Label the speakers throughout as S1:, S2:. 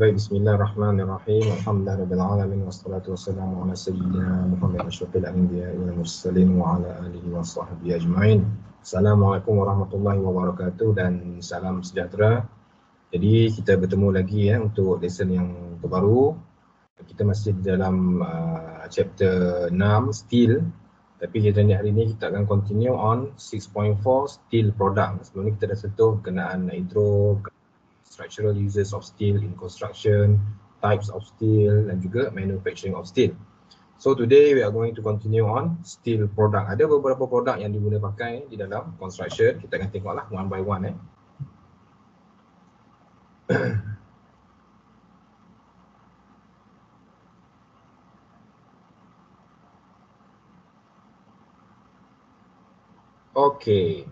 S1: Baik, bismillahirrahmanirrahim. Alhamdulillahirabbil alamin wassalatu wassalamu ala sayyidina Muhammad asyrafil anbiya'i wal mursalin wa ala alihi washabbihi ajmain. Assalamualaikum warahmatullahi wabarakatuh dan salam sejahtera. Jadi kita bertemu lagi ya untuk lesson yang terbaru. Kita masih dalam chapter 6 steel. Tapi kita hari ini kita akan continue on 6.4 steel product. Sebelum ni kita dah sentuh berkenaan intro, structural uses of steel in construction, types of steel dan juga manufacturing of steel. So today we are going to continue on steel product. Ada beberapa produk yang diguna pakai di dalam construction. Kita akan tengoklah one by one Okay.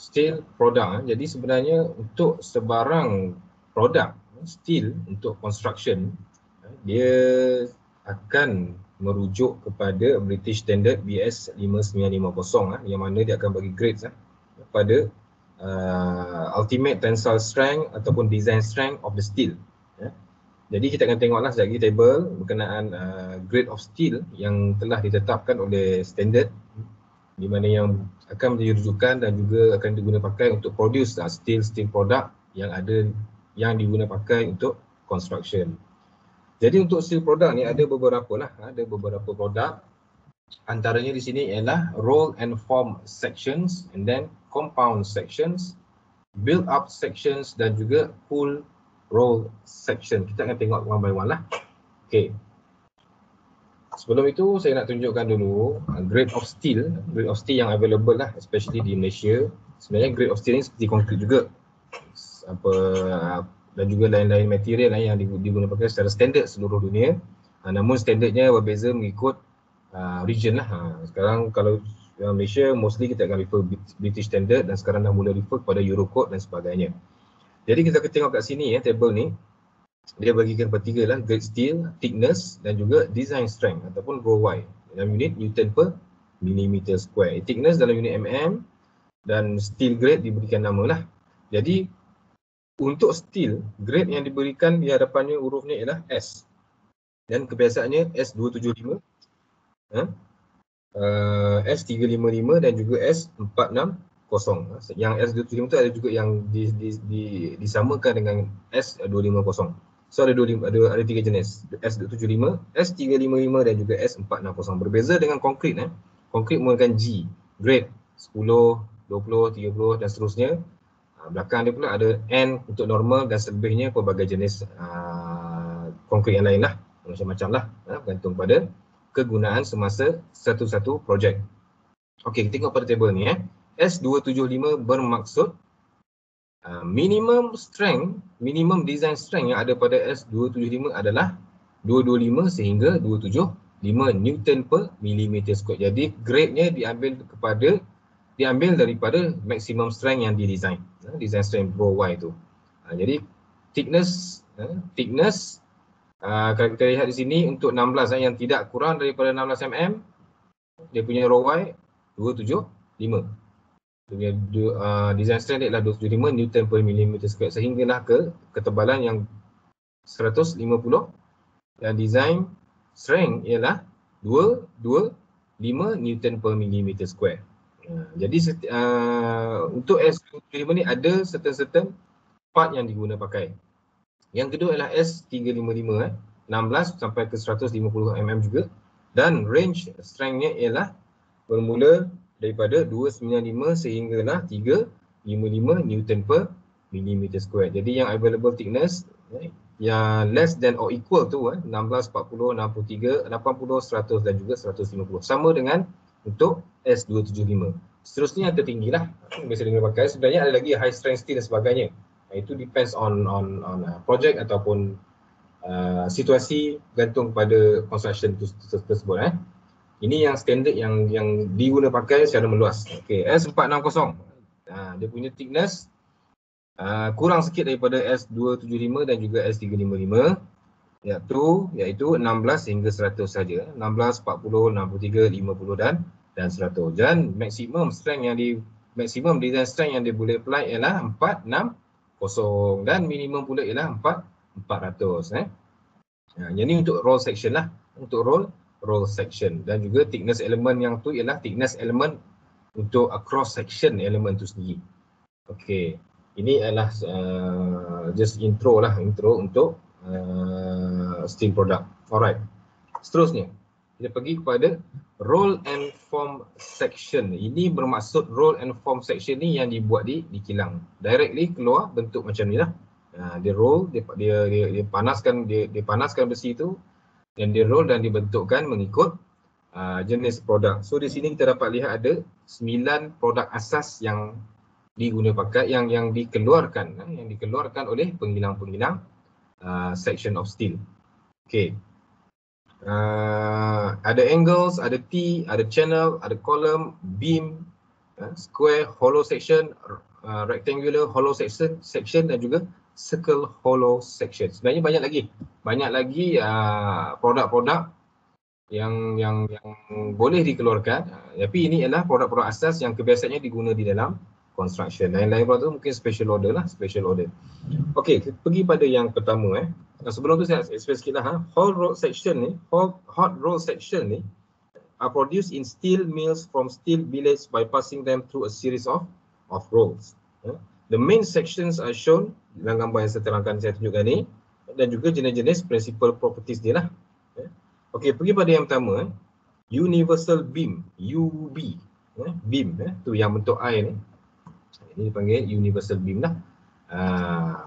S1: Steel product. Jadi sebenarnya untuk sebarang produk steel untuk construction, dia akan merujuk kepada British Standard BS 5950 yang mana dia akan bagi grades pada ultimate tensile strength ataupun design strength of the steel. Jadi kita akan tengoklah sekejap lagi table berkenaan grade of steel yang telah ditetapkan oleh standard, di mana yang akan menjadi rujukan dan juga akan digunakan pakai untuk produce steel product yang diguna pakai untuk construction. Jadi untuk steel product ni ada beberapa produk. Antaranya di sini ialah roll and form sections, and then compound sections, build up sections dan juga full roll section. Kita akan tengok one by one lah. Okay. Sebelum itu saya nak tunjukkan dulu grade of steel yang available lah, especially di Malaysia. Sebenarnya grade of steel ni seperti konkrit juga. Dan juga lain-lain material yang digunakan pakai secara standard seluruh dunia. Namun standardnya berbeza mengikut region lah. Sekarang kalau Malaysia mostly kita akan refer British Standard dan sekarang dah mula refer kepada Eurocode dan sebagainya. Jadi kita akan tengok kat sini table ni. Dia bagikan kepada tiga lah, grade steel, thickness dan juga design strength ataupun ROY dalam unit Newton per millimeter square. Thickness dalam unit mm dan steel grade diberikan nama lah. Jadi untuk steel, grade yang diberikan di hadapannya hurufnya ialah S. Dan kebiasaannya S275, S355 dan juga S460. Yang S275 tu ada juga yang disamakan dengan S250. So ada 3 jenis, S275, S355 dan juga S460. Berbeza dengan konkrit. Konkrit menggunakan G, grade 10, 20, 30 dan seterusnya. Belakang dia pula ada N untuk normal dan selebihnya pelbagai jenis konkrit yang lain lah. Macam-macam lah, bergantung pada kegunaan semasa satu-satu projek. Okey, kita tengok pada table ni. S275 bermaksud minimum design strength yang ada pada S275 adalah 225 sehingga 275 Newton per millimeter square. Jadi grade-nya diambil daripada maximum strength yang didesign. Design strength ROY tu. Jadi thickness kalau kita lihat di sini untuk 16 yang tidak kurang daripada 16 mm, dia punya ROY 275. Design strength dia adalah 275 Newton per millimeter square sehinggalah ke ketebalan yang 150 dan design strength ialah 225 Newton per millimeter square. Jadi untuk S275 ni ada certain part yang diguna pakai. Yang kedua ialah S355 16 sampai ke 150 mm juga, dan range strength-nya ialah bermula daripada 295 sehinggalah 355 Newton per millimeter square. Jadi yang available thickness yang less than or equal to 16, 40, 63, 80, 100 dan juga 150. Sama dengan untuk S275. Seterusnya yang tertinggi lah biasa digunakan pakai. Sebenarnya ada lagi high strength steel dan sebagainya. Itu depends on project ataupun situasi bergantung pada construction tersebut. Ini yang standard yang diguna pakai secara meluas. Okey, S460. Dia punya thickness kurang sikit daripada S275 dan juga S355. Iaitu 16 hingga 100 saja. 16, 40, 63, 50 dan 100. Dan maximum design strength yang dia boleh apply ialah 460 kosong, dan minimum pula ialah 400. Yang ni untuk roll section lah, untuk roll section, dan juga thickness elemen yang tu ialah thickness elemen untuk cross section elemen tu sendiri. Okey, ini adalah just intro untuk steel product. Alright, seterusnya kita pergi kepada roll and form section. Ini bermaksud roll and form section ni yang dibuat di kilang. Directly keluar bentuk macam ni lah. Dia roll, dia panaskan besi tu, dan dia roll dan dibentukkan mengikut jenis produk. So di sini kita dapat lihat ada 9 produk asas yang diguna pakai, yang dikeluarkan oleh penggilang-penggilang section of steel. Okey. Ada angles, ada T, ada channel, ada column, beam, square, hollow section, rectangular hollow section, dan juga circle hollow section. Sebenarnya banyak lagi produk-produk yang boleh dikeluarkan, tapi ini adalah produk-produk asas yang kebiasaannya diguna di dalam construction. Lain-lain produk tu mungkin special order. Okey, kita pergi pada yang pertama. Sebelum tu saya explain sikit lah. Hot roll section ni are produced in steel mills from steel billets by passing them through a series of rolls. The main sections are shown dalam gambar yang saya tunjukkan ni, dan juga jenis-jenis principal properties dia lah. Okey, pergi pada yang pertama, universal beam, UB. Beam tu yang bentuk I ni. Ini dipanggil universal beam lah.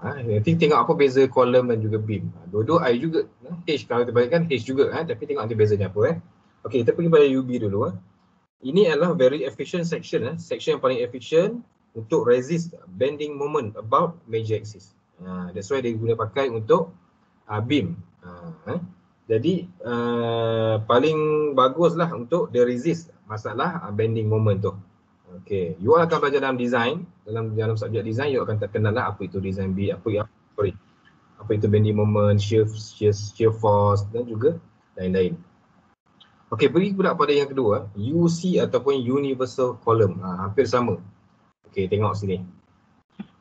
S1: Nanti tengok apa beza column dan juga beam. Dua-dua I juga. H kalau terbalikkan H juga, tapi tengok nanti bezanya apa. Okey, kita pergi pada UB dulu. Ini adalah very efficient section, section yang paling efficient untuk resist bending moment about major axis. That's why dia guna pakai untuk beam. Jadi paling baguslah untuk dia resist masalah bending moment tu. Okey, you all akan belajar dalam design, dalam subjek design you akan terkenal lah apa itu design beam, apa itu bending moment, shear force, dan juga lain-lain. Okey, pergi pula pada yang kedua, UC ataupun universal column. Hampir sama. Okey, tengok sini.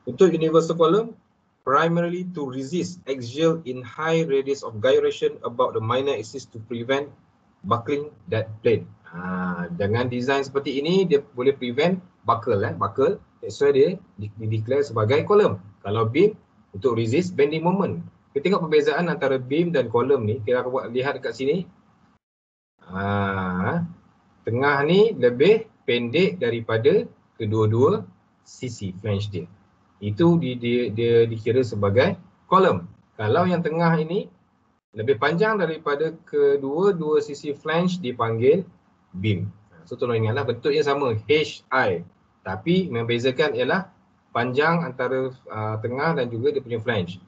S1: Untuk universal column, primarily to resist axial in high radius of gyration about the minor axis to prevent buckling that plane. Dengan design seperti ini dia boleh prevent buckle. That's why dia declare sebagai column. Kalau beam untuk resist bending moment. Kita tengok perbezaan antara beam dan column ni. Kita akan lihat dekat sini. Tengah ni lebih pendek daripada kedua-dua sisi flange dia. Itu dia dikira sebagai column. Kalau yang tengah ini lebih panjang daripada kedua-dua sisi flange dipanggil beam. So tolong ingatlah bentuknya sama, HI. Tapi membezakan ialah panjang antara tengah dan juga dia punya flange.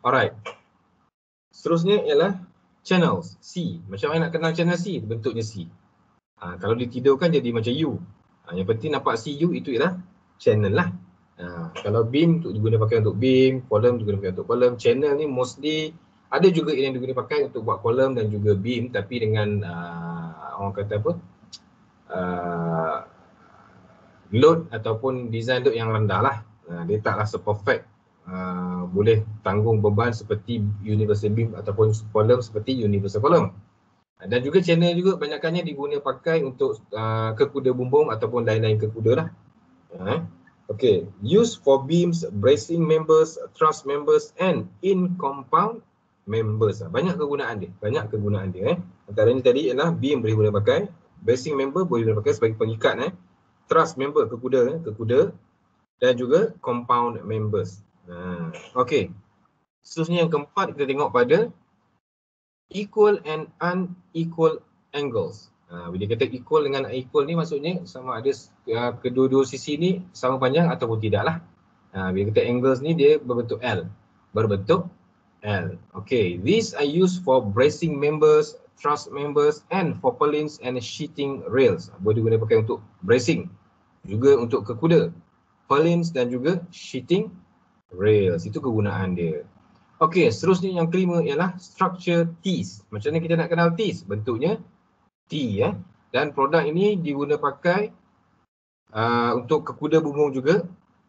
S1: Alright. Seterusnya ialah channels, C. Macam mana nak kenal channel C? Bentuknya C. Kalau ditidurkan jadi macam U. Yang penting nampak CU itu ialah channel lah. Kalau beam digunakan pakai untuk beam, column digunakan untuk column. Channel ni mostly ada juga yang digunakan pakai untuk buat column dan juga beam, tapi dengan orang kata apa, load ataupun design load yang rendah lah. Dia taklah seperfect boleh tanggung beban seperti universal beam ataupun column seperti universal column. Dan juga channel juga banyakkannya diguna pakai untuk kekuda bumbung ataupun lain-lain kekuda lah. Okay, used for beams, bracing members, truss members and in compound members. Banyak kegunaan dia. Antaranya tadi ialah beam boleh guna pakai, bracing member boleh guna pakai sebagai pengikat, truss member kekuda, dan juga compound members. Okey. Seterusnya yang keempat kita tengok pada equal and unequal angles. Bila kata equal dengan unequal ni maksudnya sama ada kedua-dua sisi ni sama panjang ataupun tidak lah. Bila kata angles ni dia berbentuk L. Okay, these are used for bracing members, truss members and for purlins and sheeting rails. Boleh digunakan pakai untuk bracing, juga untuk kekuda, purlins dan juga sheeting rails. Itu kegunaan dia. Okey, seterusnya yang kelima ialah structure Ts. Macam mana kita nak kenal Ts? Bentuknya T Dan produk ini diguna pakai untuk kekuda bumbung juga,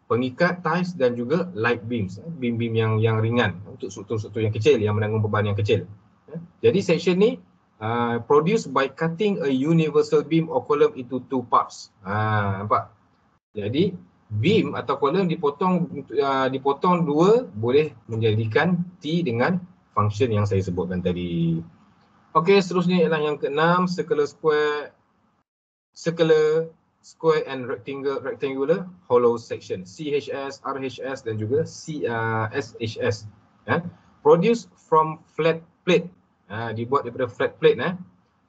S1: pengikat, ties dan juga light beams, beam-beam yang ringan untuk struktur-struktur yang kecil yang menanggung beban yang kecil. Jadi section ni produced by cutting a universal beam or column into two parts. Nampak? Jadi beam atau column dipotong dua, boleh menjadikan T dengan function yang saya sebutkan tadi. Okey, seterusnya ialah yang keenam, circular, square and rectangular hollow section, CHS, RHS dan juga SHS. Produced from flat plate, dibuat daripada flat plate.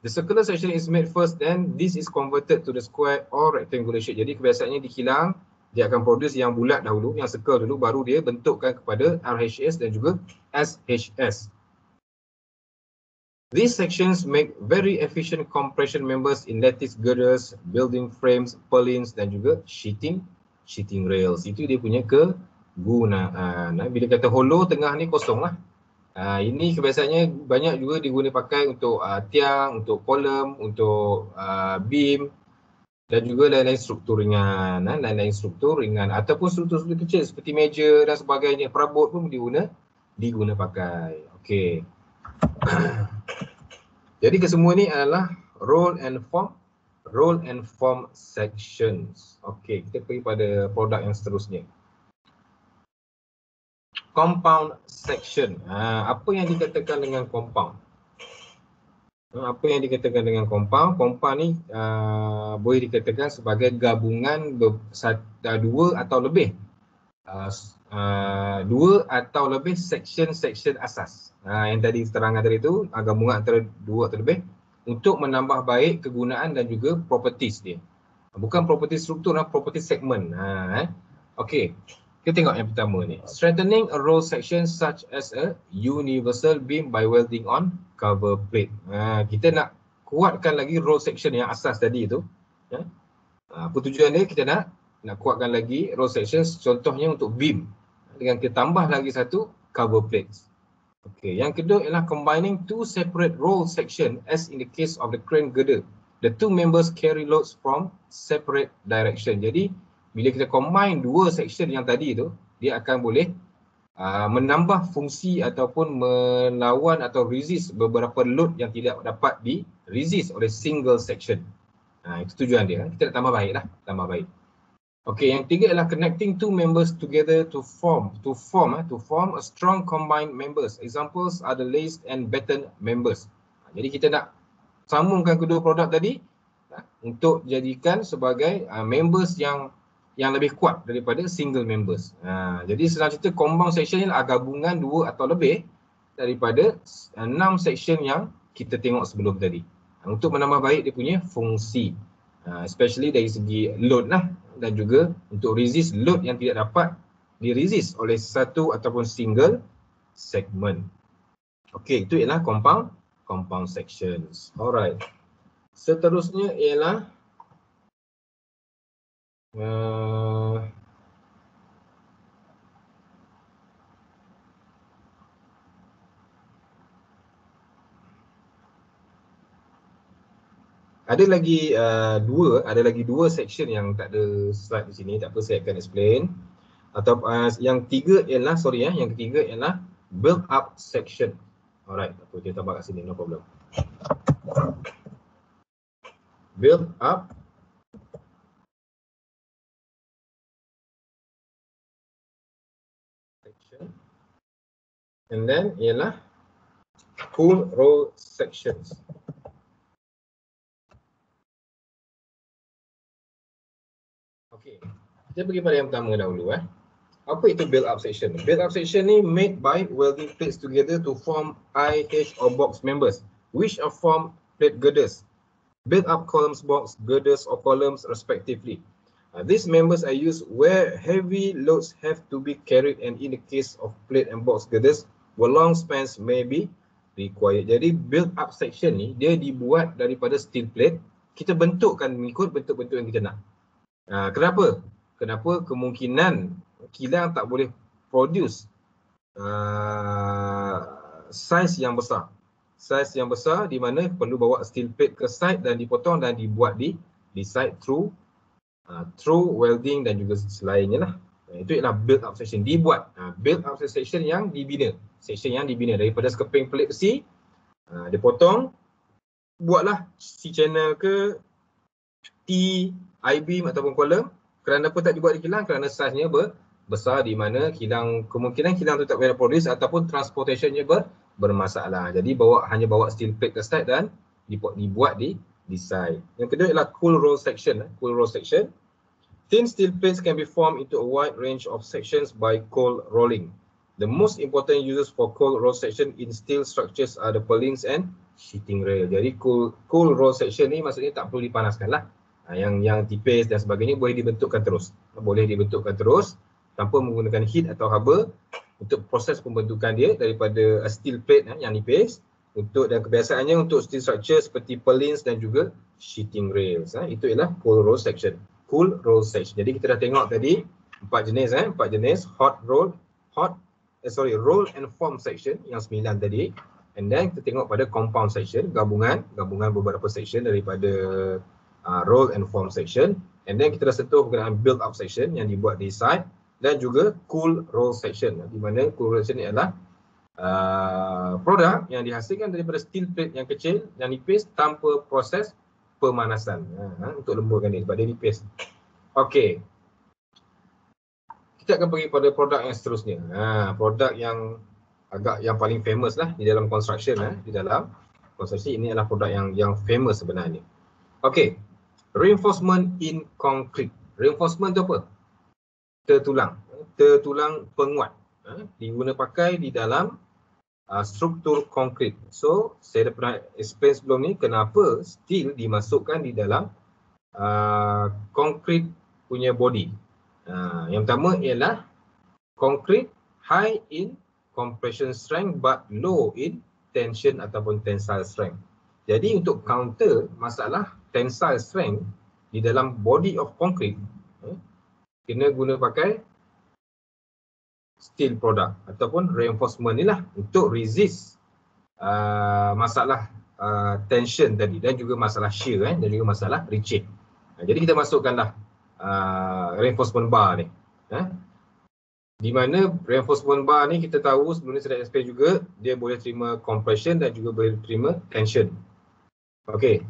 S1: The circular section is made first, then this is converted to the square or rectangular shape. Jadi kebiasaannya di kilang dia akan produce yang bulat dahulu, yang circle dulu, baru dia bentukkan kepada RHS dan juga SHS. These sections make very efficient compression members in lattice girders, building frames, purlins dan juga sheeting rails. Itu dia punya kegunaan. Bila kata hollow, tengah ni kosong lah. Ini kebiasaannya banyak juga diguna pakai untuk tiang, untuk kolom, untuk beam dan juga lain-lain struktur ringan. Ataupun struktur-struktur kecil seperti meja dan sebagainya, perabot pun diguna pakai. Okey. Jadi kesemua ni adalah roll and form sections. Okey, kita pergi pada produk yang seterusnya. Compound section. Apa yang dikatakan dengan compound? Apa yang dikatakan dengan compound? Compound ni boleh dikatakan sebagai gabungan dua atau lebih section asas. Yang tadi terangkan tadi itu, gabungan antara dua atau lebih untuk menambah baik kegunaan dan juga properties dia. Bukan property struktur, property segment. Okey. Kita tengok yang pertama ni. Strengthening a roll section such as a universal beam by welding on cover plate. Kita nak kuatkan lagi roll section yang asas tadi tu. Apa tujuan dia? Kita nak kuatkan lagi roll section, contohnya untuk beam. Dengan kita tambah lagi satu cover plates. Okey, yang kedua ialah combining two separate roll section as in the case of the crane girder. The two members carry loads from separate direction. Jadi bila kita combine dua section yang tadi tu, dia akan boleh menambah fungsi ataupun melawan atau resist beberapa load yang tidak dapat di-resist oleh single section. Itu tujuan dia. Kita nak tambah baik lah, tambah baik. Okey, yang ketiga adalah connecting two members together to form a strong combined members. Examples are the laced and batten members. Jadi kita nak sambungkan kedua produk tadi untuk jadikan sebagai members yang lebih kuat daripada single members. Jadi senang cerita, compound section ni adalah gabungan dua atau lebih daripada 6 section yang kita tengok sebelum tadi. Untuk menambah baik dia punya fungsi. Especially dari segi load lah, dan juga untuk resist load yang tidak dapat di-resist oleh satu ataupun single segment. Okey, itu ialah compound sections. Alright. Seterusnya ialah ada lagi dua section yang tak ada slide di sini, tak apa, saya akan explain. Atau yang ketiga ialah build up section. Alright, apa dia tambah kat sini, no problem. Build up section, and then ialah full roll sections. Okey, kita pergi pada yang pertama dahulu. Apa itu build up section? Build up section ni made by welding plates together to form IH or box members, which are formed plate girders. Build up columns, box girders or columns respectively. These members are used where heavy loads have to be carried, and in the case of plate and box girders, where long spans may be required. Jadi build up section ni dia dibuat daripada steel plate. Kita bentukkan mengikut bentuk-bentuk yang kita nak. Kenapa? Kemungkinan kilang tak boleh produce saiz yang besar. Saiz yang besar di mana perlu bawa steel plate ke site dan dipotong dan dibuat di site through welding dan juga selainnya lah. Itu ialah build up section, dibuat. Build up section yang dibina. Section yang dibina daripada skeping pelik besi, dia potong, buatlah C channel ke T, I-beam ataupun column. Kerana apa tak dibuat di kilang? Kerana saiznya besar, di mana kemungkinan kilang tu tak boleh produce ataupun transportationnya bermasalah. Jadi hanya bawa steel plate ke site dan dibuat di site. Yang kedua ialah cool roll section. Cool roll section. Thin steel plates can be formed into a wide range of sections by cold rolling. The most important uses for cold roll section in steel structures are the purlins and sheeting rail. Jadi cold roll section ni maksudnya tak perlu dipanaskan lah. Yang tipis dan sebagainya boleh dibentukkan terus. Tanpa menggunakan heat atau haba untuk proses pembentukan dia daripada steel plate yang nipis. Dan kebiasaannya untuk steel structure seperti purlins dan juga sheeting rails. Itu ialah cold roll section. Cool roll section. Jadi kita dah tengok tadi 4 jenis roll and form section yang 9 tadi. And then kita tengok pada compound section, gabungan beberapa section daripada roll and form section. And then kita dah sentuh penggunaan build up section yang dibuat di site dan juga cool roll section, di mana cool roll section ialah produk yang dihasilkan daripada steel plate yang kecil yang nipis tanpa proses pemanasan untuk lemburkan dia sebab dia nipis. Okey. Kita akan pergi pada produk yang seterusnya. Produk yang paling famous lah di dalam construction, di dalam konstruksi ini adalah produk yang famous sebenarnya. Okey. Reinforcement in concrete. Reinforcement tu apa? Tertulang penguat. Diguna pakai di dalam struktur konkrit. So, saya dah pernah explain sebelum ni kenapa steel dimasukkan di dalam konkrit punya body. Yang pertama ialah konkrit high in compression strength but low in tension ataupun tensile strength. Jadi untuk counter masalah tensile strength di dalam body of concrete, kena guna pakai steel product ataupun reinforcement ni lah untuk resist masalah tension tadi dan juga masalah shear dan juga masalah retreat. Jadi kita masukkanlah reinforcement bar ni. Di mana reinforcement bar ni kita tahu sebelum ni saya dah explain juga, dia boleh terima compression dan juga boleh terima tension. Okey.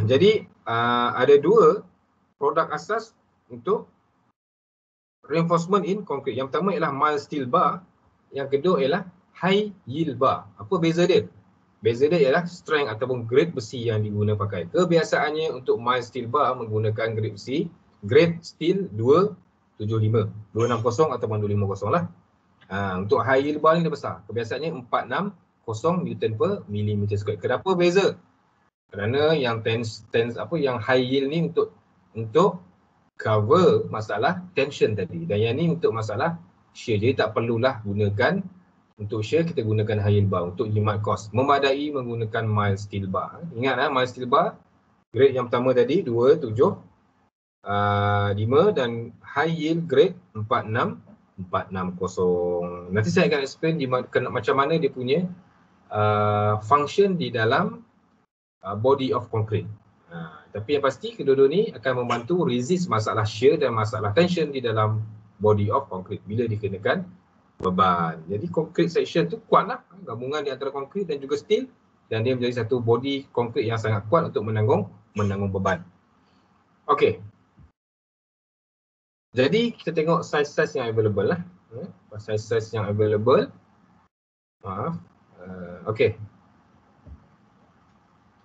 S1: Jadi ada dua produk asas untuk reinforcement in concrete. Yang pertama ialah mild steel bar, yang kedua ialah high yield bar. Apa beza dia? Beza dia ialah strength ataupun grade besi yang diguna pakai. Kebiasaannya untuk mild steel bar menggunakan grade besi, grade steel 275, 260 ataupun 250 lah. Untuk high yield bar ni dia besar. Kebiasaannya 460 Newton per millimeter square. Kenapa beza? Kerana yang yang high yield ni untuk cover masalah tension tadi, dan yang ni untuk masalah shear. Jadi tak perlulah gunakan untuk shear, kita gunakan high yield bar. Untuk jimat cost memadai menggunakan mild steel bar. Ingat mild steel bar grade yang pertama tadi 275 dan high yield grade 460. Nanti saya akan explain macam mana dia punya function di dalam body of concrete. Tapi yang pasti kedua-dua ni akan membantu resist masalah shear dan masalah tension di dalam body of concrete bila dikenakan beban. Jadi concrete section tu kuatlah, gabungan di antara concrete dan juga steel, dan dia menjadi satu body concrete yang sangat kuat untuk menanggung beban. Okey. Jadi kita tengok size-size yang available lah. Size-size yang available. Okey.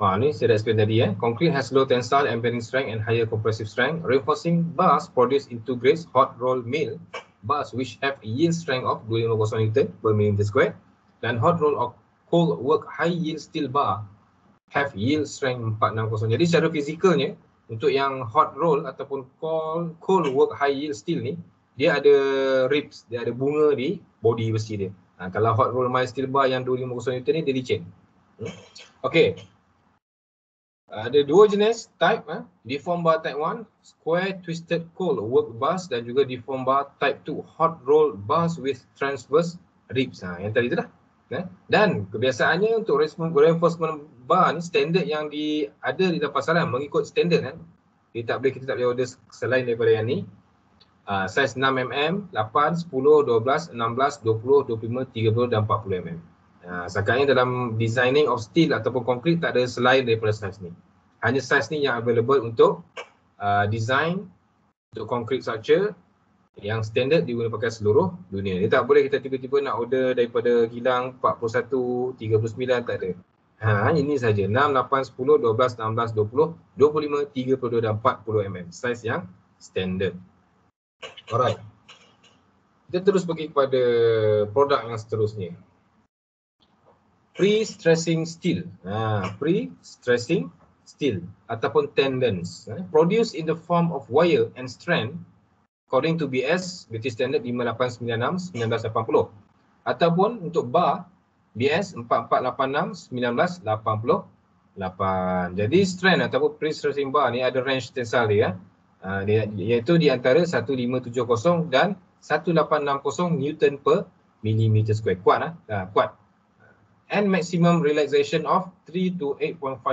S1: Ni saya dah explain tadi. Concrete has low tensile and bending strength and higher compressive strength. Reinforcing bars produced into grades hot roll mill bars which have yield strength of 250 Newton per millimeter square, dan hot roll of cold work high yield steel bar have yield strength 460. Jadi secara fizikalnya untuk yang hot roll ataupun cold work high yield steel ni, dia ada ribs, dia ada bunga di body besi dia. Kalau hot roll mild steel bar yang 250 Newton ni dia licin. Okey. Ada dua jenis type, deform bar type 1, square twisted cold work bars, dan juga deform bar type 2, hot roll bars with transverse ribs. Yang tadi tu dah. Dan kebiasaannya untuk reinforcement bar ni standard yang ada di dalam pasaran mengikut standard. Kita tak boleh order selain daripada yang ni. Saiz 6mm, 8, 10, 12, 16, 20, 25, 30 dan 40mm. Sekarang dalam designing of steel ataupun konkrit tak ada selain daripada saiz ni. Hanya saiz ni yang available untuk design untuk concrete structure yang standard digunakan pakai seluruh dunia. Dia tak boleh kita tiba-tiba nak order daripada kilang 41, 39, tak ada. Ini saja 6, 8, 10, 12, 16, 20, 25, 32 dan 40mm. Saiz yang standard. Alright. Kita terus pergi kepada produk yang seterusnya. Pre-stressing steel. Pre-stressing steel ataupun tendons. Produced in the form of wire and strand according to BS, British Standard 5896 1980. Ataupun untuk bar BS 4486 1988. Jadi strand ataupun pre-stressing bar ni ada range tensile dia. Iaitu di antara 1570 dan 1860 Newton per millimeter square. Kuat kuat. And maximum relaxation of 3 to 8.5%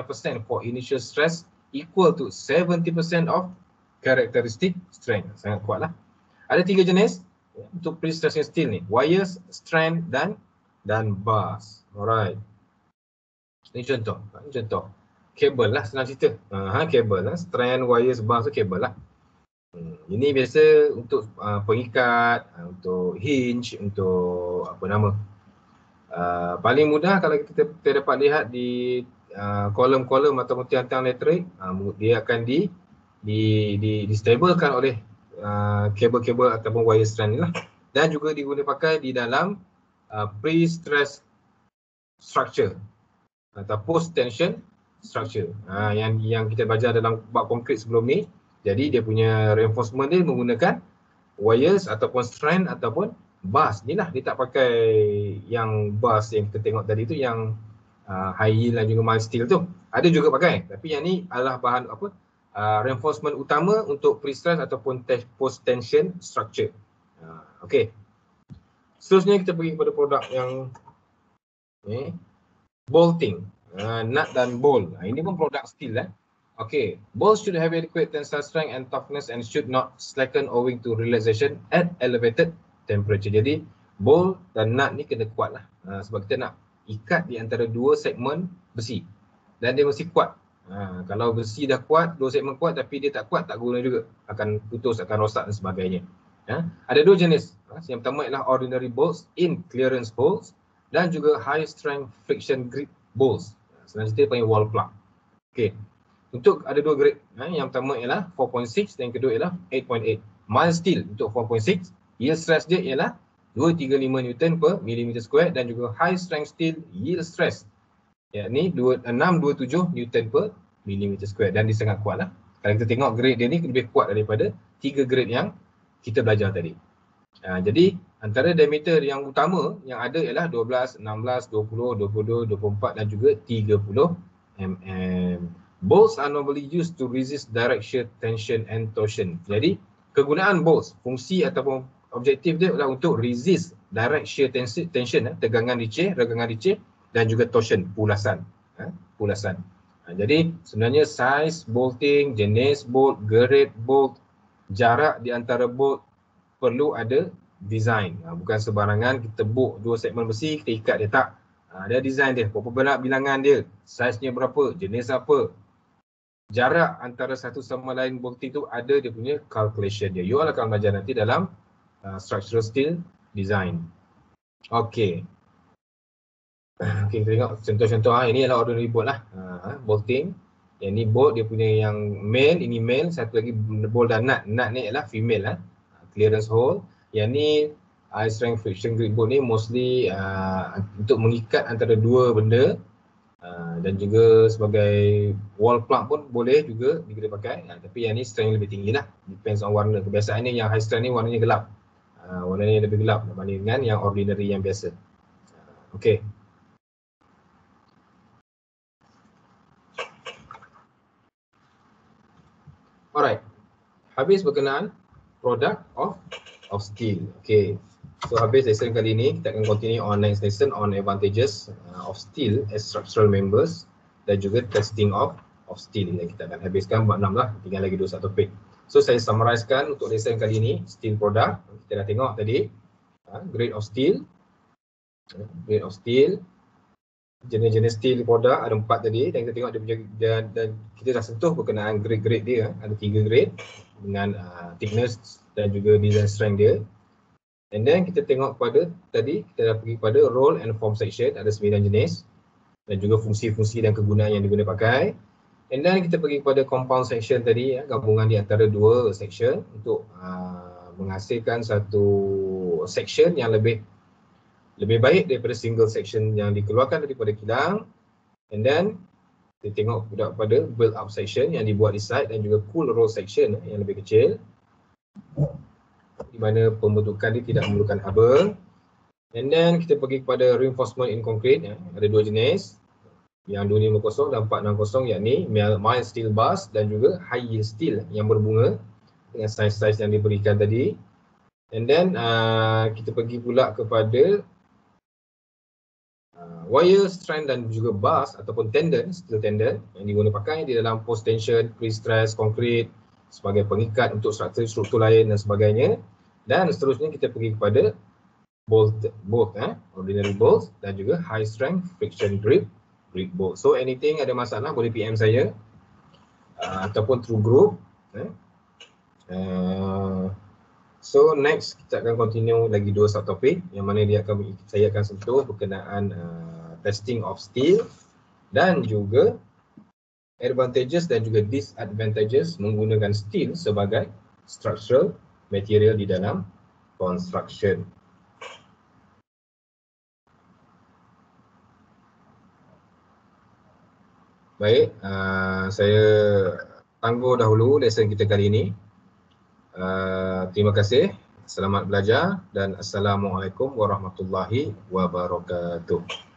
S1: for initial stress equal to 70% of characteristic strength. Sangat kuatlah. Ada 3 jenis untuk pre-stressing steel ni. Wires, strand dan bars. Alright. Ini contoh. Kabel lah senang cerita. Kabel lah. Strand, wires, bars tu kabel lah. Ini biasa untuk pengikat, untuk hinge, untuk apa nama. Paling mudah kalau kita dapat lihat di kolom-kolom ataupun tiang-tiang elektrik, dia akan distablekan oleh kabel-kabel ataupun wire strand ni lah. Dan juga digunakan pakai di dalam pre-stress structure atau post-tension structure yang kita belajar dalam bab konkrit sebelum ni. Jadi dia punya reinforcement dia menggunakan wires ataupun strand ataupun bars. Ni lah, dia tak pakai yang bars yang kita tengok tadi tu, yang high yield dan juga mild steel tu. Ada juga pakai, tapi yang ni adalah bahan reinforcement utama untuk pre-stress ataupun post-tension structure. Okey. Seterusnya kita pergi kepada produk yang bolting, nut dan bolt. Ini pun produk steel Okay, bolts should have adequate tensile strength and toughness and should not slacken owing to relaxation at elevated temperature. Jadi bolt dan nut ni kena kuat lah, sebab kita nak ikat di antara dua segmen besi dan dia mesti kuat. Kalau besi dah kuat, dua segmen kuat tapi dia tak kuat, tak guna juga, akan putus, akan rosak dan sebagainya. Ada dua jenis. Yang pertama ialah ordinary bolts in clearance holes dan juga high strength friction grip bolts. Senang cerita panggil wall plug. Okay. Untuk ada dua grade. Yang pertama ialah 4.6 dan yang kedua ialah 8.8. Mild steel untuk 4.6, yield stress dia ialah 235 Newton per millimeter square dan juga high strength steel yield stress yakni 627 Newton per millimeter square dan dia sangat kuat lah. Kalau kita tengok grade dia ni lebih kuat daripada 3 grade yang kita belajar tadi. Jadi antara diameter yang utama yang ada ialah 12, 16, 20, 22, 24 dan juga 30 mm. Bolts are normally used to resist direct shear tension and torsion. Jadi kegunaan bolts, fungsi ataupun objektif dia adalah untuk resist direct shear tension, tegangan licin, regangan licin dan juga torsion, pulasan. Jadi sebenarnya saiz bolting, jenis bolt, grade bolt, jarak di antara bolt perlu ada design. Bukan sebarangan kita book dua segmen besi, kita ikat dia, tak. Ada design dia, berapa bilangan dia, saiznya berapa, jenis apa. Jarak antara satu sama lain bolting tu ada dia punya calculation dia. You all akan belajar nanti dalam structural steel design. Okey. Kita tengok contoh-contoh. Ini adalah ordinary bolt lah. Bolting. Yang ni bolt dia punya yang male, ini male. Satu lagi bolt dan nut. Nut ni adalah female lah. Clearance hole. Yang ni high strength friction grip bolt ni mostly untuk mengikat antara dua benda. Dan juga sebagai wall plug pun boleh juga kita pakai, tapi yang ni strength lebih tinggi lah, depends on warna. Kebiasaannya yang high strength ni warnanya gelap, warnanya lebih gelap berbanding dengan yang ordinary yang biasa. Okey. Alright, habis berkenaan product of steel. Okey. So habis lesson kali ini, kita akan continue on next lesson on advantages of steel as structural members dan juga testing of steel. Dan kita akan habiskan bab 6 lah, tinggal lagi 21 topik. So saya summarizekan untuk lesson kali ini, steel product. Kita dah tengok tadi, grade of steel. Grade of steel. Jenis-jenis steel product ada 4 tadi dan kita tengok dia punya dan kita dah sentuh berkenaan grade-grade dia. Ada 3 grade dengan thickness dan juga design strength dia. And then kita tengok pada tadi kita dah pergi pada roll and form section, ada 9 jenis dan juga fungsi-fungsi dan kegunaan yang diguna pakai. And then kita pergi kepada compound section tadi, gabungan di antara 2 section untuk menghasilkan satu section yang lebih baik daripada single section yang dikeluarkan daripada kilang. And then kita tengok pada build up section yang dibuat di site dan juga cool roll section yang lebih kecil, di mana pembentukan dia tidak memerlukan haba. And then kita pergi kepada reinforcement in concrete, ada 2 jenis, yang 250 dan 460, yakni mild steel bars dan juga high yield steel yang berbunga dengan saiz-saiz yang diberikan tadi. And then kita pergi pula kepada wire strand dan juga bars ataupun tendon, steel tendon yang diguna pakai di dalam post tension, pre-stress, concrete sebagai pengikat untuk struktur lain dan sebagainya. Dan seterusnya kita pergi kepada bolt, ordinary bolts dan juga high strength friction grip bolt. So anything ada masalah boleh PM saya ataupun through group. So next kita akan continue lagi 2 subtopik yang mana saya akan sentuh berkenaan testing of steel dan juga advantages dan juga disadvantages menggunakan steel sebagai structural material di dalam construction. Baik, saya tangguh dahulu lesson kita kali ini. Terima kasih, selamat belajar dan Assalamualaikum warahmatullahi wabarakatuh.